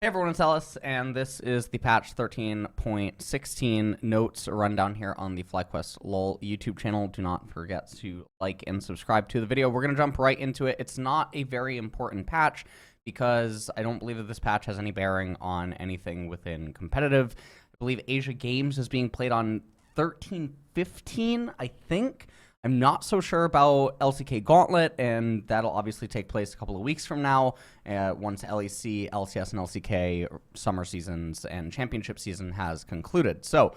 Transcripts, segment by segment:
Hey everyone, it's Sylas, and this is the patch 13.16 notes rundown here on the FlyQuest LoL YouTube channel. Do not forget to like and subscribe to the video. We're going to jump right into it. It's not a very important patch because I don't believe that this patch has any bearing on anything within competitive. I believe Asia Games is being played on 13.15, I think. I'm not so sure about LCK Gauntlet, and that'll obviously take place a couple of weeks from now, once LEC, LCS, and LCK summer seasons and championship season has concluded. So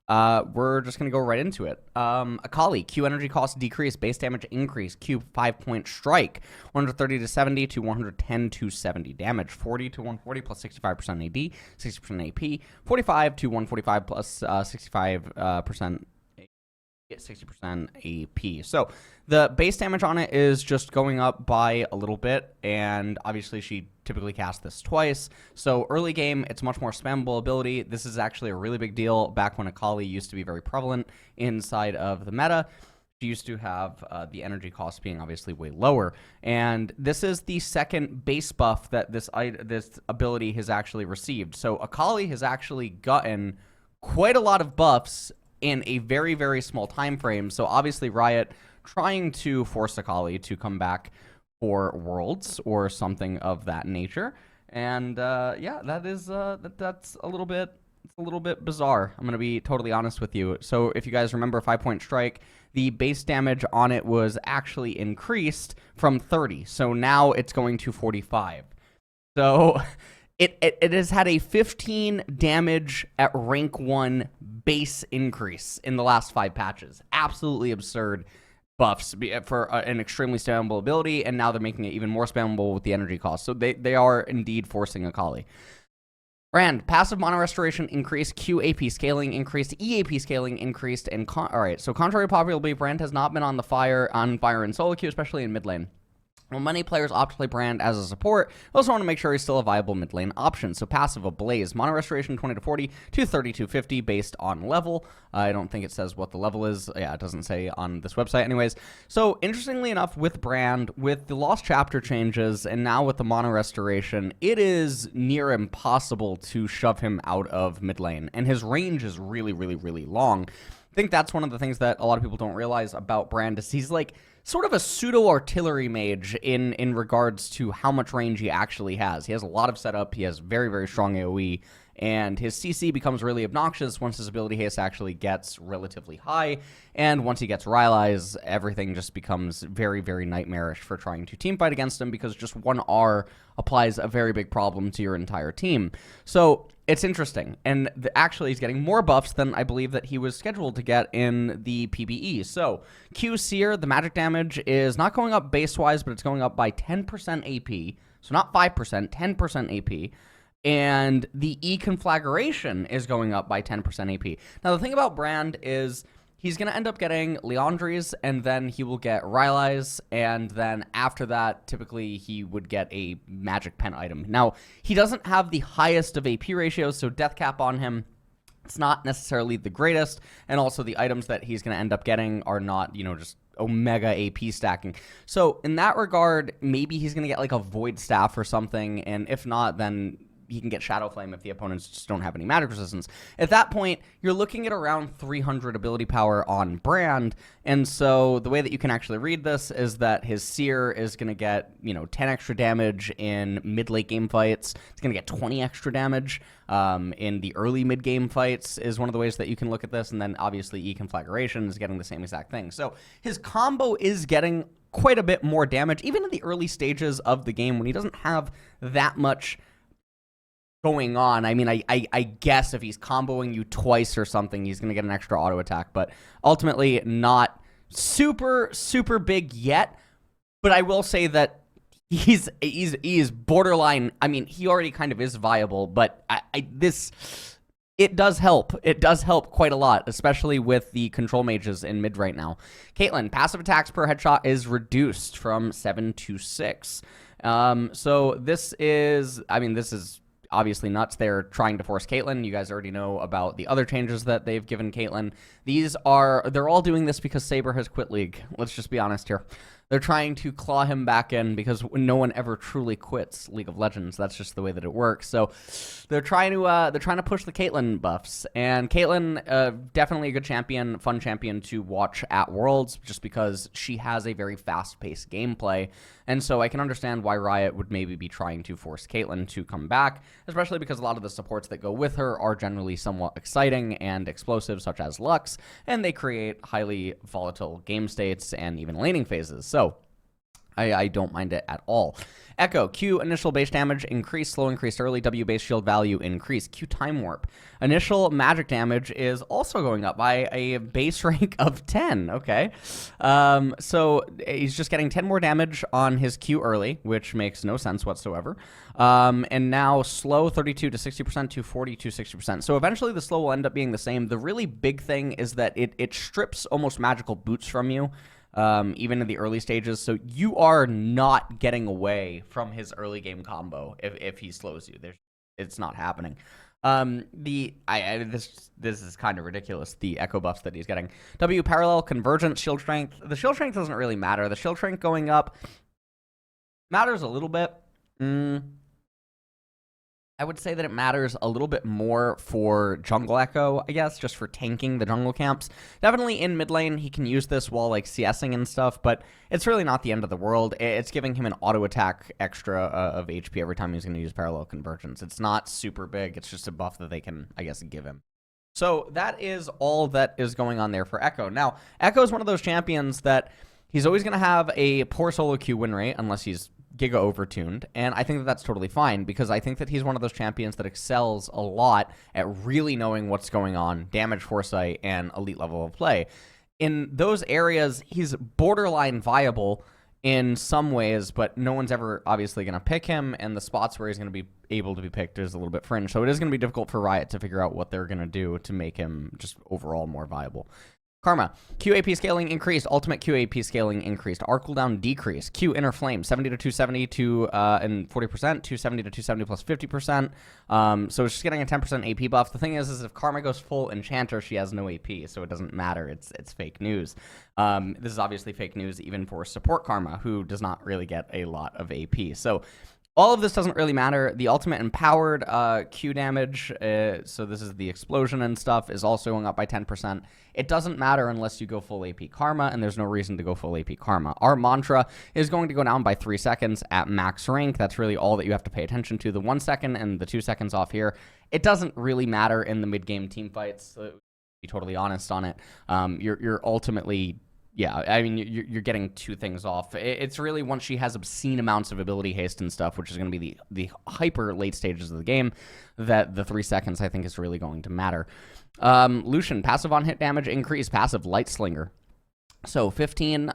we're just going to go right into it. Akali, Q energy cost decrease, base damage increase, Q 5-point strike, 130 to 70 to 110 to 70 damage, 40 to 140 plus 65% AD, 60% AP, 45 to 145 plus 65% 60% AP. So the base damage on it is just going up by a little bit, and obviously she typically casts this twice. So early game, it's much more spammable ability. This is actually a really big deal back when Akali used to be very prevalent inside of the meta. She used to have the energy cost being obviously way lower, and this is the second base buff that this ability has actually received. So Akali has actually gotten quite a lot of buffs in a very, very small time frame. So obviously Riot trying to force Akali to come back for Worlds or something of that nature. And yeah, that is that's a little bit bizarre. I'm gonna be totally honest with you. So if you guys remember 5-point strike, the base damage on it was actually increased from 30. So now it's going to 45. So It has had a 15 damage at rank 1 base increase in the last 5 patches. Absolutely absurd buffs for an extremely spammable ability, and now they're making it even more spammable with the energy cost. So they are indeed forcing Akali. Brand, passive mono restoration increased, Q AP scaling increased, EAP scaling increased, and alright, so contrary to popular belief, Brand has not been on fire in solo queue, especially in mid lane. Well, many players opt to play Brand as a support. I also want to make sure he's still a viable mid lane option. So passive Ablaze, mono restoration 20 to 40 to 30 to 50 based on level. I don't think it says what the level is. Yeah, it doesn't say on this website anyways. So interestingly enough, with Brand, with the Lost Chapter changes, and now with the mono restoration, it is near impossible to shove him out of mid lane. And his range is really, really, really long. I think that's one of the things that a lot of people don't realize about Brand is he's like sort of a pseudo-artillery mage in regards to how much range he actually has. He has a lot of setup, he has very, very strong AoE, and his CC becomes really obnoxious once his ability haste actually gets relatively high, and once he gets Rylai's, everything just becomes very, very nightmarish for trying to teamfight against him because just one R applies a very big problem to your entire team. So it's interesting, and actually he's getting more buffs than I believe that he was scheduled to get in the PBE. So Q Seer, the magic damage is not going up base-wise, but it's going up by 10% AP, so not 5%, 10% AP. And the E conflagration is going up by 10% AP. Now, the thing about Brand is he's going to end up getting Liandry's, and then he will get Rylai's, and then after that, typically he would get a magic pen item. Now, he doesn't have the highest of AP ratios, so death cap on him, it's not necessarily the greatest, and also the items that he's going to end up getting are not, you know, just Omega AP stacking. So in that regard, maybe he's going to get like a Void Staff or something, and if not, then he can get Shadow Flame if the opponents just don't have any magic resistance. At that point, you're looking at around 300 ability power on Brand, and so the way that you can actually read this is that his Seer is going to get, you know, 10 extra damage in mid-late game fights. It's going to get 20 extra damage in the early mid-game fights is one of the ways that you can look at this, and then obviously E-Conflagration is getting the same exact thing. So his combo is getting quite a bit more damage, even in the early stages of the game when he doesn't have that much going on. I mean, I guess if he's comboing you twice or something, he's going to get an extra auto attack, but ultimately not super, super big yet. But I will say that he is borderline. I mean, he already kind of is viable, but it does help. It does help quite a lot, especially with the control mages in mid right now. Caitlyn, passive attacks per headshot is reduced from 7 to 6. So this is, I mean, this is obviously nuts. They're trying to force Caitlyn. You guys already know about the other changes that they've given Caitlyn. They're all doing this because Saber has quit League. Let's just be honest here. They're trying to claw him back in because no one ever truly quits League of Legends. That's just the way that it works. So they're trying to push the Caitlyn buffs, and Caitlyn definitely a good champion, fun champion to watch at Worlds, just because she has a very fast-paced gameplay. And so I can understand why Riot would maybe be trying to force Caitlyn to come back, especially because a lot of the supports that go with her are generally somewhat exciting and explosive, such as Lux, and they create highly volatile game states and even laning phases. So I don't mind it at all. Ekko, Q initial base damage increased, slow increased early, W base shield value increased, Q time warp. Initial magic damage is also going up by a base rank of 10, okay? So he's just getting 10 more damage on his Q early, which makes no sense whatsoever. And now slow 32 to 60% to 40 to 60%. So eventually the slow will end up being the same. The really big thing is that it strips almost magical boots from you. Even in the early stages, so you are not getting away from his early game combo if he slows you. It's not happening. This is kind of ridiculous, the Ekko buffs that he's getting. W parallel, convergence, shield strength. The shield strength doesn't really matter. The shield strength going up matters a little bit. I would say that it matters a little bit more for jungle Ekko, I guess, just for tanking the jungle camps. Definitely in mid lane, he can use this while like CSing and stuff, but it's really not the end of the world. It's giving him an auto attack extra of HP every time he's going to use parallel convergence. It's not super big. It's just a buff that they can, I guess, give him. So that is all that is going on there for Ekko. Now, Ekko is one of those champions that he's always going to have a poor solo queue win rate unless he's Giga overtuned, and I think that that's totally fine because I think that he's one of those champions that excels a lot at really knowing what's going on, damage foresight, and elite level of play. In those areas, he's borderline viable in some ways, but no one's ever obviously going to pick him, and the spots where he's going to be able to be picked is a little bit fringe, so it is going to be difficult for Riot to figure out what they're going to do to make him just overall more viable. Karma, QAP scaling increased, ultimate QAP scaling increased, R cooldown decreased, Q inner flame 70 to 270 to and 40%, 270 to 270 plus 50%. So it's just getting a 10% AP buff. The thing is if Karma goes full enchanter, she has no AP, so it doesn't matter. It's fake news. This is obviously fake news even for support Karma, who does not really get a lot of AP. So all of this doesn't really matter. The ultimate empowered Q damage, so this is the explosion and stuff, is also going up by 10%. It doesn't matter unless you go full AP Karma, and there's no reason to go full AP Karma. Our mantra is going to go down by 3 seconds at max rank. That's really all that you have to pay attention to. The 1 second and the 2 seconds off here, it doesn't really matter in the mid-game team fights, to be totally honest on it. You're ultimately... Yeah, I mean, you're getting two things off. It's really once she has obscene amounts of ability haste and stuff, which is going to be the hyper late stages of the game, that the 3 seconds, I think, is really going to matter. Lucian, passive on hit damage increase, passive light slinger. So 15,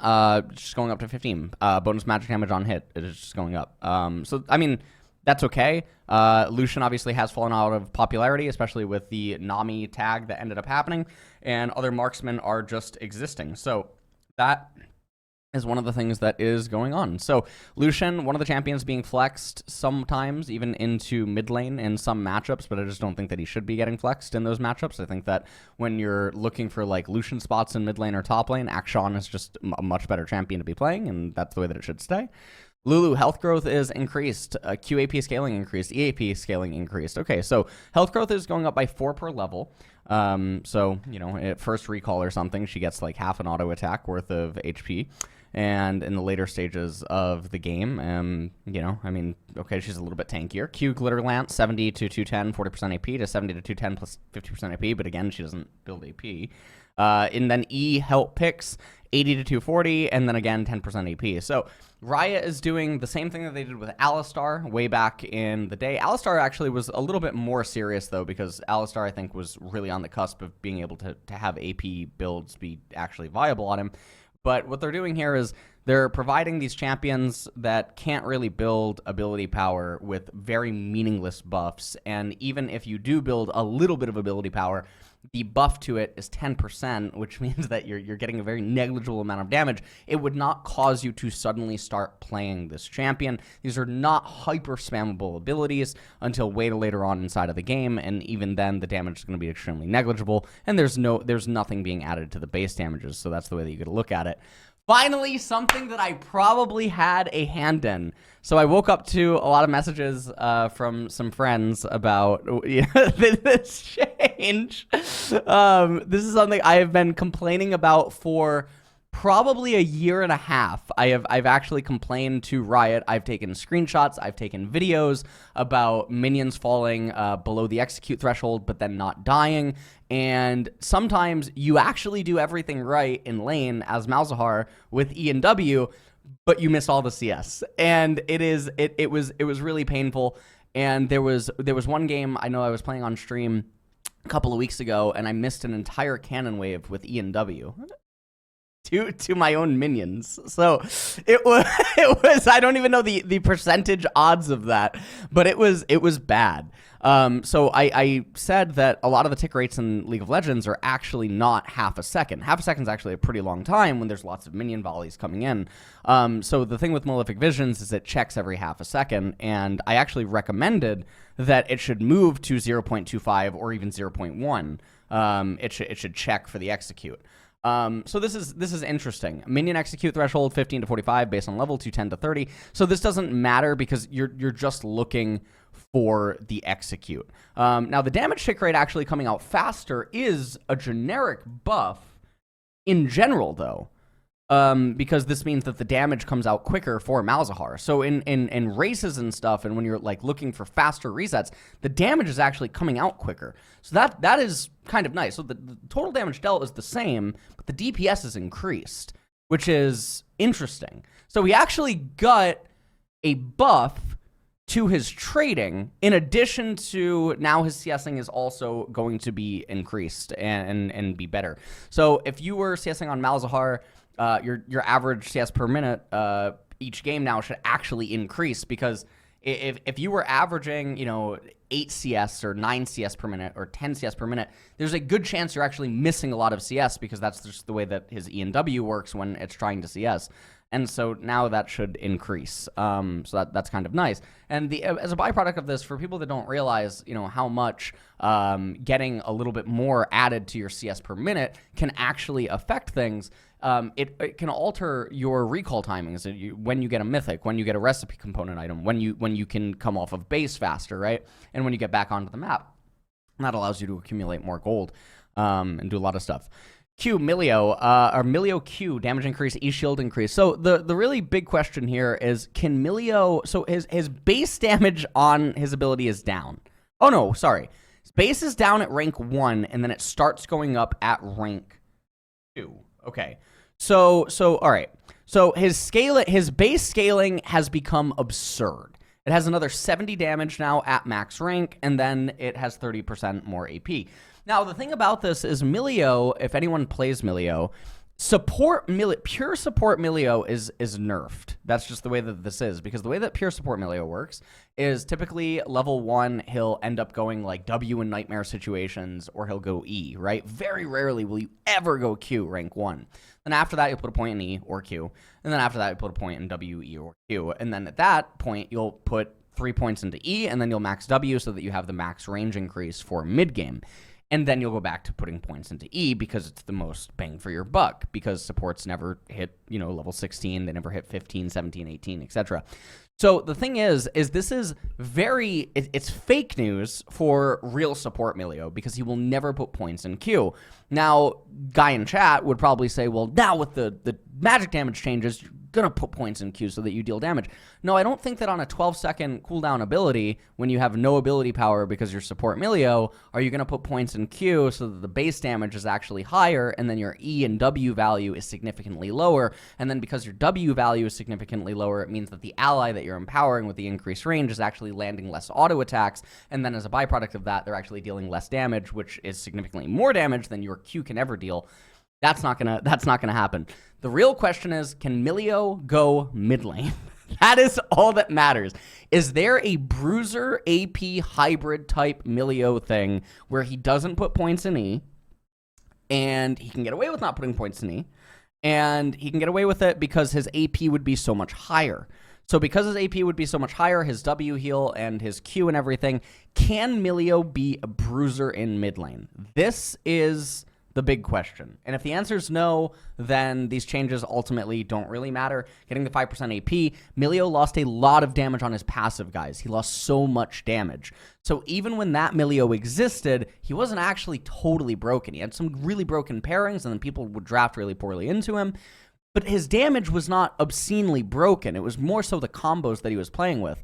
just going up to 15. Bonus magic damage on hit, it is just going up. So, I mean... That's okay. Lucian obviously has fallen out of popularity, especially with the Nami tag that ended up happening, and other marksmen are just existing. So that is one of the things that is going on. So Lucian, one of the champions being flexed sometimes, even into mid lane in some matchups, but I just don't think that he should be getting flexed in those matchups. I think that when you're looking for like Lucian spots in mid lane or top lane, Axiom is just a much better champion to be playing, and that's the way that it should stay. Lulu, health growth is increased, QAP scaling increased, EAP scaling increased. Okay, so health growth is going up by 4 per level. So, you know, at first recall or something, she gets like half an auto attack worth of HP. And in the later stages of the game, you know, I mean, okay, she's a little bit tankier. Q Glitter Lance, 70 to 210, 40% AP to 70 to 210 plus 50% AP, but again, she doesn't build AP. And then E help picks, 80 to 240, and then again, 10% AP. So Riot is doing the same thing that they did with Alistar way back in the day. Alistar actually was a little bit more serious, though, because Alistar, I think, was really on the cusp of being able to have AP builds be actually viable on him. But what they're doing here is they're providing these champions that can't really build ability power with very meaningless buffs. And even if you do build a little bit of ability power, the buff to it is 10%, which means that you're getting a very negligible amount of damage. It would not cause you to suddenly start playing this champion. These are not hyper spammable abilities until way later on inside of the game, and even then the damage is going to be extremely negligible, and there's nothing being added to the base damages, so that's the way that you got to look at it. Finally, something that I probably had a hand in. So I woke up to a lot of messages from some friends about this change. This is something I have been complaining about for probably a year and a half. I've actually complained to Riot. I've taken screenshots. I've taken videos about minions falling below the execute threshold, but then not dying. And sometimes you actually do everything right in lane as Malzahar with E and W, but you miss all the CS. And it was really painful. And there was one game I know I was playing on stream a couple of weeks ago, and I missed an entire cannon wave with E and W. To my own minions. So it was I don't even know the percentage odds of that, but it was bad. So I said that a lot of the tick rates in League of Legends are actually not half a second. Half a second is actually a pretty long time when there's lots of minion volleys coming in. So the thing with Malefic Visions is it checks every half a second, and I actually recommended that it should move to 0.25 or even 0.1. It should check for the execute. So this is interesting. Minion execute threshold 15 to 45 based on level 210 to 30. So this doesn't matter because you're just looking for the execute. Now the damage tick rate actually coming out faster is a generic buff in general though. Because this means that the damage comes out quicker for Malzahar. So in races and stuff, and when you're like looking for faster resets, the damage is actually coming out quicker. So that is kind of nice. So the total damage dealt is the same, but the DPS is increased, which is interesting. So he actually got a buff to his trading, in addition to now his CSing is also going to be increased and be better. So if you were CSing on Malzahar, your average CS per minute each game now should actually increase, because if you were averaging 8 CS or 9 CS per minute or 10 CS per minute, there's a good chance you're actually missing a lot of CS, because that's just the way that his E and W works when it's trying to CS. And so now that should increase. So that's kind of nice. And as a byproduct of this, for people that don't realize, how much getting a little bit more added to your CS per minute can actually affect things. It can alter your recall timings when you get a mythic, when you get a recipe component item, when you can come off of base faster, right? And when you get back onto the map. And that allows you to accumulate more gold and do a lot of stuff. Q, Milio, or Milio Q, damage increase, E-shield increase. So the really big question here is, can Milio, so his base damage on his ability is down. Oh no, sorry. His base is down at rank 1, and then it starts going up at rank 2. Okay. So all right. So his base scaling has become absurd. It has another 70 damage now at max rank, and then it has 30% more AP. Now, the thing about this is Milio, if anyone plays Milio, pure support Milio is nerfed. That's just the way that this is, because the way that pure support Milio works is typically level 1, he'll end up going like W in nightmare situations, or he'll go E, right? Very rarely will you ever go Q rank 1. Then after that, you'll put a point in E or Q. And then after that, you'll put a point in W, E, or Q. And then at that point, you'll put 3 points into E, and then you'll max W so that you have the max range increase for mid-game. And then you'll go back to putting points into E, because it's the most bang for your buck, because supports never hit, level 16, they never hit 15, 17, 18, etc. So the thing is this is it's fake news for real support Milio, because he will never put points in Q. Now, guy in chat would probably say, well, now with the magic damage changes, you're going to put points in Q so that you deal damage. No, I don't think that on a 12-second cooldown ability, when you have no ability power because you're support Milio, are you going to put points in Q so that the base damage is actually higher, and then your E and W value is significantly lower, and then because your W value is significantly lower, it means that the ally that you're empowering with the increased range is actually landing less auto attacks, and then as a byproduct of that, they're actually dealing less damage, which is significantly more damage than your Q can ever deal. That's not gonna happen. The real question is, can Milio go mid lane? That is all that matters. Is there a bruiser AP hybrid type Milio thing where he doesn't put points in E, and he can get away with not putting points in E, and he can get away with it because his AP would be so much higher? So because his AP would be so much higher, his W heal and his Q and everything, can Milio be a bruiser in mid lane? This is the big question. And if the answer is no, then these changes ultimately don't really matter. Getting the 5% AP, Milio lost a lot of damage on his passive, guys. He lost so much damage. So even when that Milio existed, he wasn't actually totally broken. He had some really broken pairings, and then people would draft really poorly into him. But his damage was not obscenely broken. It was more so the combos that he was playing with.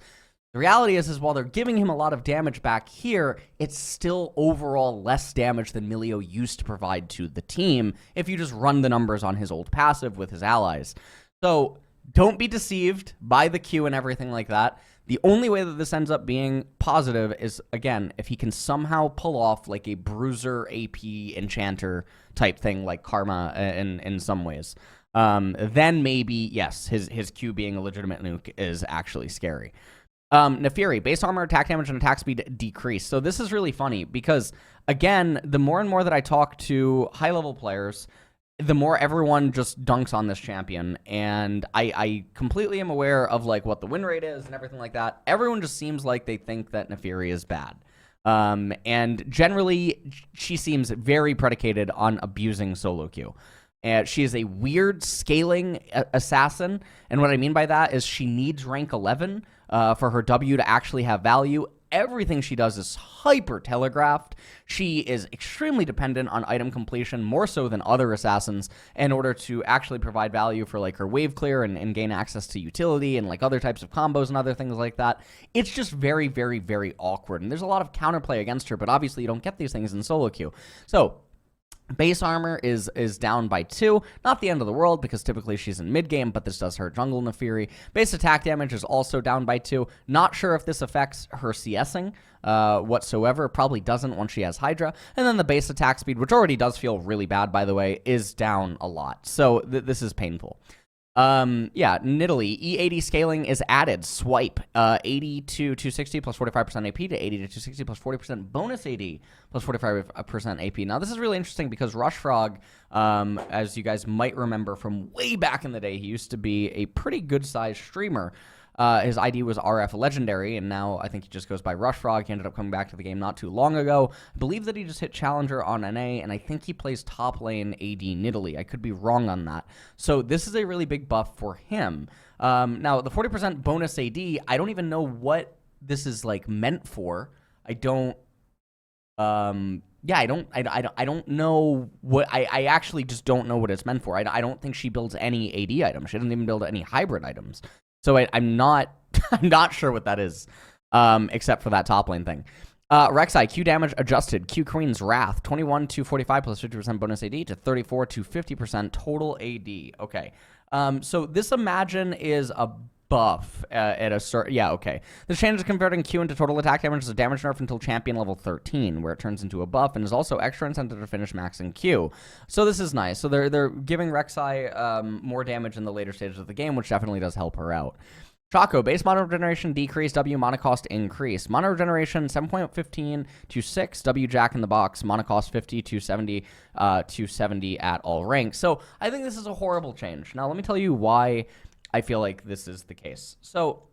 The reality is while they're giving him a lot of damage back here, it's still overall less damage than Milio used to provide to the team if you just run the numbers on his old passive with his allies. So don't be deceived by the Q and everything like that. The only way that this ends up being positive is, again, if he can somehow pull off like a bruiser AP enchanter type thing like Karma in some ways. Then maybe, yes, his Q being a legitimate nuke is actually scary. Naafiri, base armor, attack damage, and attack speed decrease. So this is really funny because, again, the more and more that I talk to high-level players, the more everyone just dunks on this champion. And I completely am aware of like what the win rate is and everything like that. Everyone just seems like they think that Naafiri is bad. And generally, she seems very predicated on abusing solo queue. And she is a weird scaling assassin. And what I mean by that is she needs rank 11 for her W to actually have value. Everything she does is hyper telegraphed. She is extremely dependent on item completion, more so than other assassins, in order to actually provide value for like her wave clear and gain access to utility and like other types of combos and other things like that. It's just very, very, very awkward. And there's a lot of counterplay against her, but obviously you don't get these things in solo queue. So base armor is down by 2. Not the end of the world because typically she's in mid game, but this does hurt jungle Naafiri. Base attack damage is also down by 2. Not sure if this affects her CSing whatsoever. Probably doesn't once she has Hydra. And then the base attack speed, which already does feel really bad, by the way, is down a lot. So this is painful. Yeah, Nidalee, E80 scaling is added. Swipe, 80 to 260 plus 45% AP to 80 to 260 plus 40% bonus AD plus 45% AP. Now, this is really interesting because Rushfrog, as you guys might remember from way back in the day, he used to be a pretty good-sized streamer. His ID was RF Legendary, and now I think he just goes by Rushfrog. He ended up coming back to the game not too long ago. I believe that he just hit Challenger on NA, and I think he plays top lane AD Nidalee. I could be wrong on that. So this is a really big buff for him. Now, the 40% bonus AD, I don't even know what this is, like, meant for. I don't... Yeah, I don't know what... I actually just don't know what it's meant for. I don't think she builds any AD items. She doesn't even build any hybrid items. So I'm not sure what that is, except for that top lane thing. Rek'Sai, Q damage adjusted. Q Queen's Wrath, 21 to 45 plus 50% bonus AD to 34 to 50% total AD. Okay. So this imagine is a buff at a certain... Yeah, okay. This change is converting Q into total attack damage as a damage nerf until champion level 13, where it turns into a buff, and is also extra incentive to finish maxing Q. So this is nice. So they're giving Rek'Sai more damage in the later stages of the game, which definitely does help her out. Shaco, base mana regeneration decrease, W mana cost increase. Mana regeneration 7.15 to 6, W Jack in the box, mana cost 50 to 70 at all ranks. So I think this is a horrible change. Now let me tell you why I feel like this is the case. So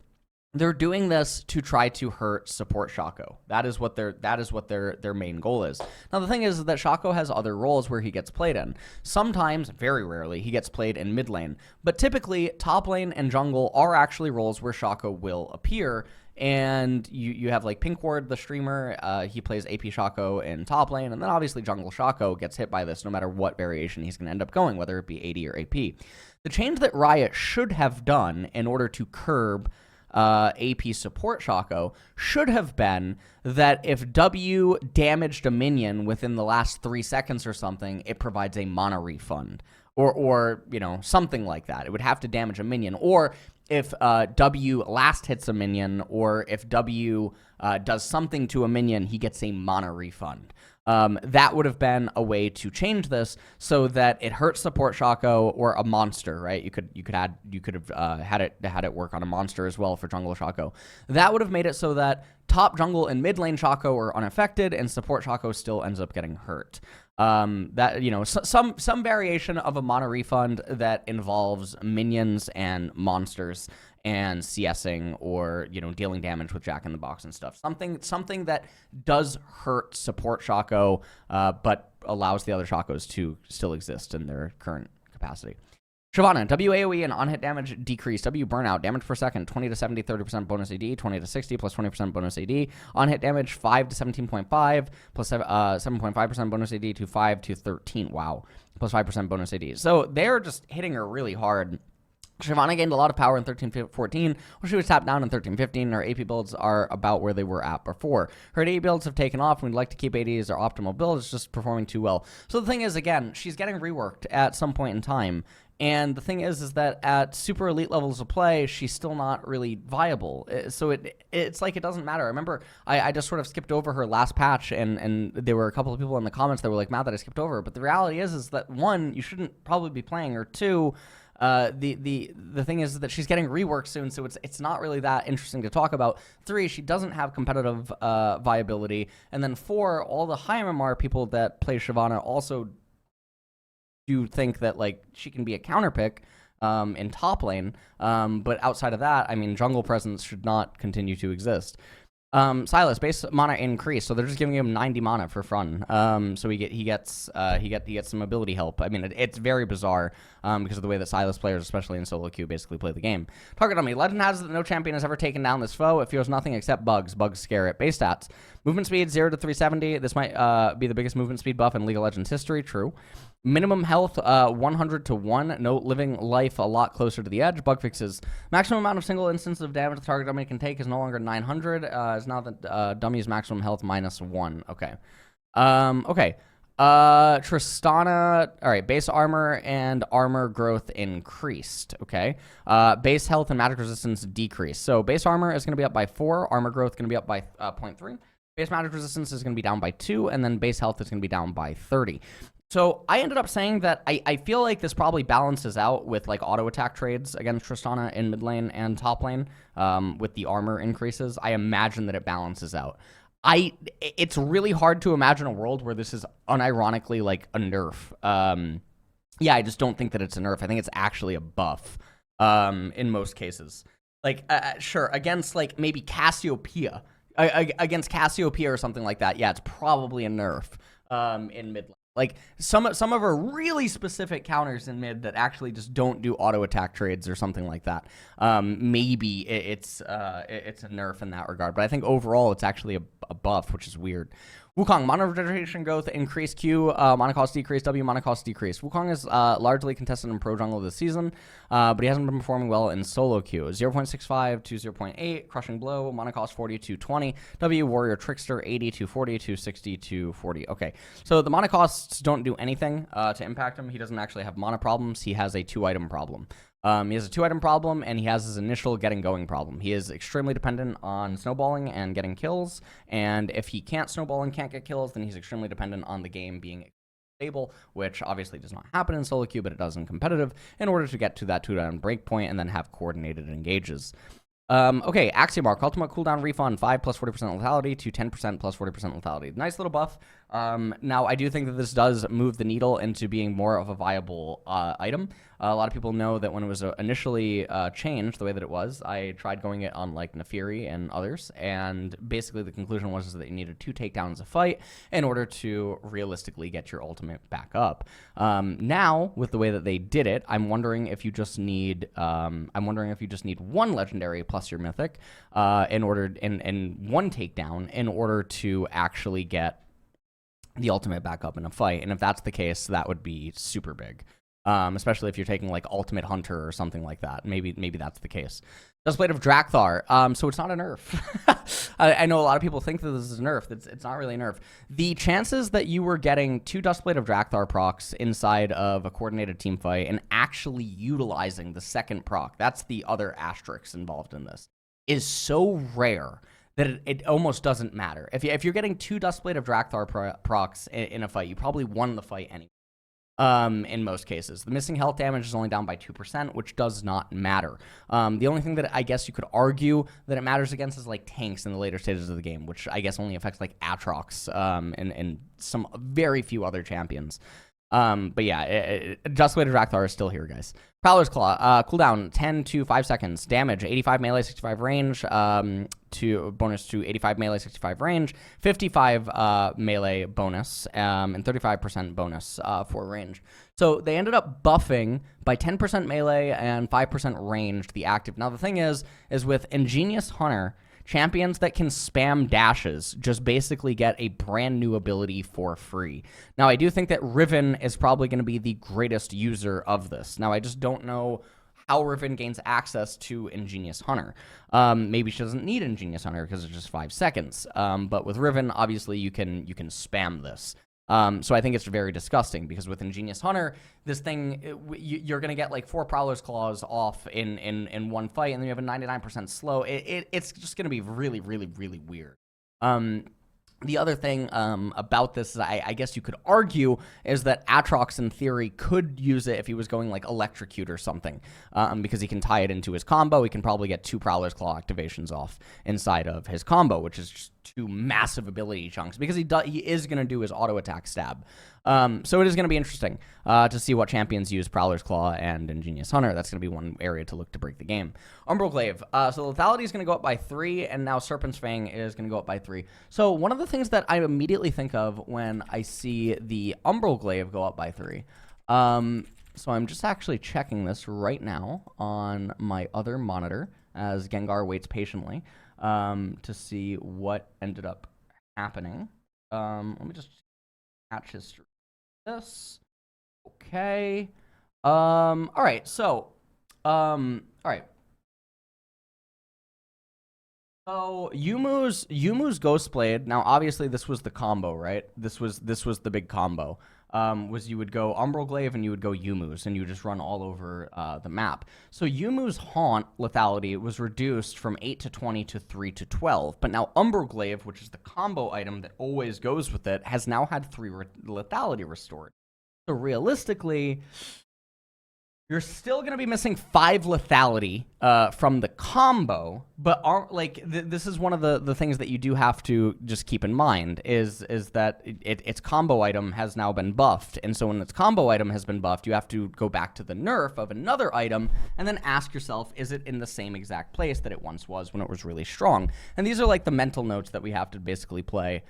they're doing this to try to hurt support Shaco. That is what their main goal is. Now the thing is that Shaco has other roles where he gets played in. Sometimes, very rarely, he gets played in mid lane. But typically, top lane and jungle are actually roles where Shaco will appear. And you have like Pinkward, the streamer, he plays AP Shaco in top lane, and then obviously jungle Shaco gets hit by this no matter what variation he's going to end up going, whether it be AD or AP. The change that Riot should have done in order to curb AP support Shaco should have been that if W damaged a minion within the last 3 seconds or something, it provides a mana refund. Or you know, something like that. It would have to damage a minion. Or if W last hits a minion, or if W does something to a minion, he gets a mana refund. That would have been a way to change this so that it hurts support Shaco or a monster, right? You could have had it work on a monster as well for jungle Shaco. That would have made it so that top jungle and mid lane Shaco are unaffected, and support Shaco still ends up getting hurt. That, you know, some variation of a mana refund that involves minions and monsters and CSing, or, you know, dealing damage with Jack in the Box and stuff. Something that does hurt support Shaco, but allows the other Shacos to still exist in their current capacity. Shyvana, W AoE and on-hit damage decrease. W burnout, damage per second, 20 to 70, 30% bonus AD, 20 to 60 plus 20% bonus AD. On-hit damage, 5 to 17.5 plus 7.5% bonus AD to 5 to 13. Wow. Plus 5% bonus AD. So they're just hitting her really hard. Shyvana gained a lot of power in 13-14, while she was tapped down in 13-15. Her AP builds are about where they were at before. Her AD builds have taken off, and we'd like to keep AD as our optimal build. It's just performing too well. So the thing is, again, she's getting reworked at some point in time. And the thing is that at super elite levels of play, she's still not really viable. So it's like it doesn't matter. I remember I just sort of skipped over her last patch, and there were a couple of people in the comments that were like, mad that I skipped over her. But the reality is that, one, you shouldn't probably be playing her. Two, the thing is that she's getting reworked soon, so it's not really that interesting to talk about. Three, she doesn't have competitive viability. And then four, all the high MMR people that play Shyvana also do think that, like, she can be a counter pick in top lane, but outside of that, I mean, jungle presence should not continue to exist. Sylas, base mana increase, so they're just giving him 90 mana for fun. So he gets some ability help. I mean, it's very bizarre because of the way that Sylas players, especially in solo queue, basically play the game. Target on me. Legend has that no champion has ever taken down this foe. It feels nothing except bugs. Bugs scare it. Base stats: movement speed 0 to 370. This might be the biggest movement speed buff in League of Legends history. True. Minimum health 100 to 1. No living life a lot closer to the edge. Bug fixes. Maximum amount of single instance of damage the target dummy can take is no longer 900. Is now the dummy's maximum health -1. Okay. Okay. Tristana. All right. Base armor and armor growth increased. Okay. Base health and magic resistance decreased. So base armor is going to be up by 4. Armor growth going to be up by 0.3. Base magic resistance is going to be down by 2, and then base health is going to be down by 30. So I ended up saying that I feel like this probably balances out with, like, auto attack trades against Tristana in mid lane and top lane with the armor increases. I imagine that it balances out. It's really hard to imagine a world where this is unironically, like, a nerf. Yeah, I just don't think that it's a nerf. I think it's actually a buff in most cases. Like, sure, against, like, maybe Cassiopeia. Against Cassiopeia or something like that, yeah, it's probably a nerf in mid lane. Like, some of her really specific counters in mid that actually just don't do auto attack trades or something like that. Maybe it's a nerf in that regard, but I think overall it's actually a buff, which is weird. Wukong, mana regeneration growth increase, Q, mana cost decrease, W, mana cost decrease. Wukong is largely contested in pro jungle this season, but he hasn't been performing well in solo queue. 0.65 to 0.8, crushing blow, mana cost 40 to 20. W, warrior trickster 80 to 40 to 60 to 40. Okay, so the mana costs don't do anything to impact him. He doesn't actually have mana problems. He has a 2-item problem. He has a 2-item problem, and he has his initial getting going problem. He is extremely dependent on snowballing and getting kills, and if he can't snowball and can't get kills, then he's extremely dependent on the game being stable, which obviously does not happen in solo queue, but it does in competitive, in order to get to that 2-down breakpoint and then have coordinated engages. Okay, Axiom Arc, ultimate cooldown refund, 5 plus 40% lethality to 10% plus 40% lethality. Nice little buff. Now, I do think that this does move the needle into being more of a viable item. A lot of people know that when it was initially changed the way that it was, I tried going it on, like, Naafiri and others, and basically the conclusion was that you needed 2 takedowns a fight in order to realistically get your ultimate back up. Now, with the way that they did it, I'm wondering if you just need one legendary plus your mythic in order and 1 takedown in order to actually get the ultimate back up in a fight. And if that's the case, that would be super big. Especially if you're taking, like, Ultimate Hunter or something like that. Maybe that's the case. Duskblade of Drakthar. So it's not a nerf. I know a lot of people think that this is a nerf. It's not really a nerf. The chances that you were getting 2 Duskblade of Drakthar procs inside of a coordinated team fight and actually utilizing the second proc, that's the other asterisk involved in this, is so rare that it almost doesn't matter. If you're getting 2 Duskblade of Drakthar procs in a fight, you probably won the fight anyway. in most cases. The missing health damage is only down by 2%, which does not matter. The only thing that I guess you could argue that it matters against is like tanks in the later stages of the game, which I guess only affects like Aatrox and some very few other champions. But yeah, Duskblade Rakthar is still here, guys. Prowler's Claw, cooldown 10 to 5 seconds. Damage 85 melee, 65 range. To bonus to 85 melee, 65 range. 55 melee bonus, and 35% bonus for range. So they ended up buffing by 10% melee and 5% range the active. Now the thing is with Ingenious Hunter, champions that can spam dashes just basically get a brand new ability for free. Now, I do think that Riven is probably going to be the greatest user of this. Now, I just don't know how Riven gains access to Ingenious Hunter. Maybe she doesn't need Ingenious Hunter because it's just 5 seconds. But with Riven, obviously, you can spam this. So I think it's very disgusting because with Ingenious Hunter, this thing, you're going to get like 4 Prowler's Claws off in one fight, and then you have a 99% slow. It's just going to be really, really, really weird. The other thing about this is I guess you could argue is that Aatrox in theory could use it if he was going like Electrocute or something, because he can tie it into his combo. He can probably get 2 Prowler's Claw activations off inside of his combo, which is just 2 massive ability chunks because he is going to do his auto attack stab. So it is going to be interesting to see what champions use Prowler's Claw and Ingenious Hunter. That's going to be one area to look to break the game. Umbral Glaive. So lethality is going to go up by 3, and now Serpent's Fang is going to go up by 3. So one of the things that I immediately think of when I see the Umbral Glaive go up by 3. So I'm just actually checking this right now on my other monitor as Gengar waits patiently to see what ended up happening. Let me just catch history. This. Okay. All right. So, all right. So Yumu's Ghostblade. Now, obviously, this was the combo, right? This was the big combo. Was you would go Umbral Glaive and you would go Yumu's, and you would just run all over the map. So Yumu's Haunt lethality was reduced from 8 to 20 to 3 to 12. But now Umbral Glaive, which is the combo item that always goes with it, has now had 3 lethality restored. So realistically, you're still going to be missing 5 lethality from the combo, but this is one of the things that you do have to just keep in mind is that its combo item has now been buffed, and so when its combo item has been buffed, you have to go back to the nerf of another item and then ask yourself, is it in the same exact place that it once was when it was really strong? And these are like the mental notes that we have to basically play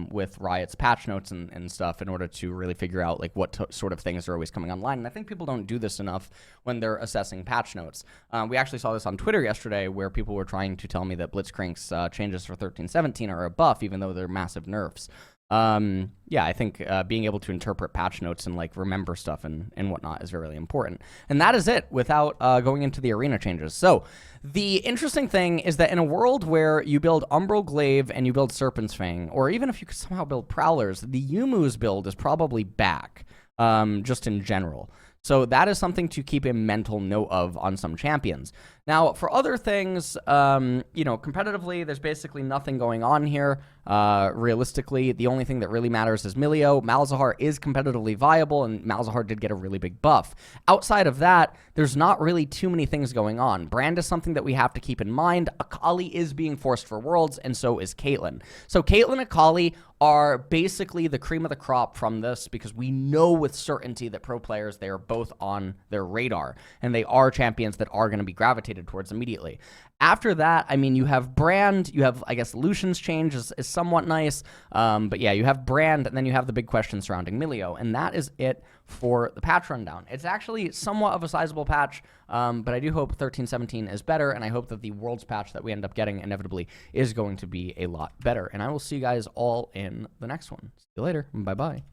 with Riot's patch notes and stuff in order to really figure out like what sort of things are always coming online. And I think people don't do this enough when they're assessing patch notes. We actually saw this on Twitter yesterday where people were trying to tell me that Blitzcrank's changes for 13-17 are a buff even though they're massive nerfs. Yeah, I think being able to interpret patch notes and like remember stuff and whatnot is really important. And that is it without going into the arena changes. So the interesting thing is that in a world where you build Umbral Glaive and you build Serpent's Fang, or even if you could somehow build Prowlers, the Yumu's build is probably back, just in general. So that is something to keep a mental note of on some champions. Now, for other things, competitively, there's basically nothing going on here. Realistically, the only thing that really matters is Milio. Malzahar is competitively viable, and Malzahar did get a really big buff. Outside of that, there's not really too many things going on. Brand is something that we have to keep in mind. Akali is being forced for Worlds, and so is Caitlyn. So Caitlyn and Akali are basically the cream of the crop from this because we know with certainty that pro players, they are both on their radar, and they are champions that are going to be gravitated towards immediately. After that, I mean, you have Brand, you have, I guess, Lucian's change is somewhat nice, but yeah, you have Brand, and then you have the big question surrounding Milio, and that is it for the patch rundown. It's actually somewhat of a sizable patch, but I do hope 13-17 is better, and I hope that the Worlds patch that we end up getting inevitably is going to be a lot better, and I will see you guys all in the next one. See you later. Bye-bye.